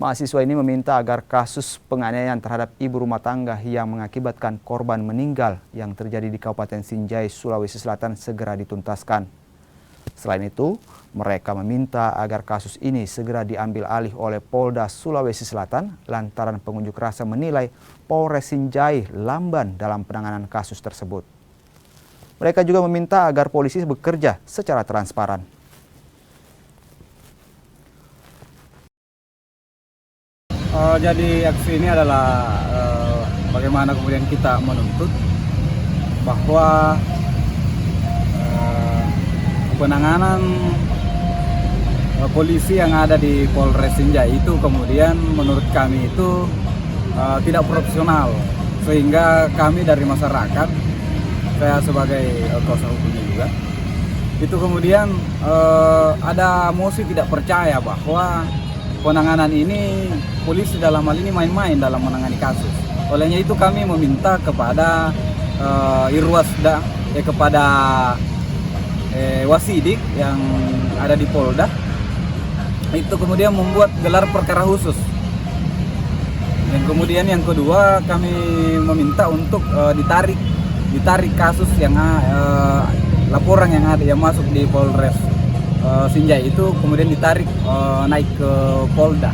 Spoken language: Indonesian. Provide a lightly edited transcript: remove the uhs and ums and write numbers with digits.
Mahasiswa ini meminta agar kasus penganiayaan terhadap ibu rumah tangga yang mengakibatkan korban meninggal yang terjadi di Kabupaten Sinjai, Sulawesi Selatan segera dituntaskan. Selain itu, mereka meminta agar kasus ini segera diambil alih oleh Polda Sulawesi Selatan lantaran pengunjuk rasa menilai Polres Sinjai lamban dalam penanganan kasus tersebut. Mereka juga meminta agar polisi bekerja secara transparan. Jadi aksi ini adalah bagaimana kemudian kita menuntut bahwa penanganan polisi yang ada di Polres Sinjai itu kemudian menurut kami itu tidak profesional, sehingga kami dari masyarakat, saya sebagai kuasa hukumnya juga, itu kemudian ada emosi tidak percaya bahwa penanganan ini polisi dalam hal ini main-main dalam menangani kasus. Olehnya itu kami meminta kepada Irwasda, kepada Wasidik yang ada di Polda, itu kemudian membuat gelar perkara khusus. Dan kemudian yang kedua kami meminta untuk ditarik kasus yang laporan yang ada yang masuk di Polres Sinjai itu kemudian ditarik naik ke Polda.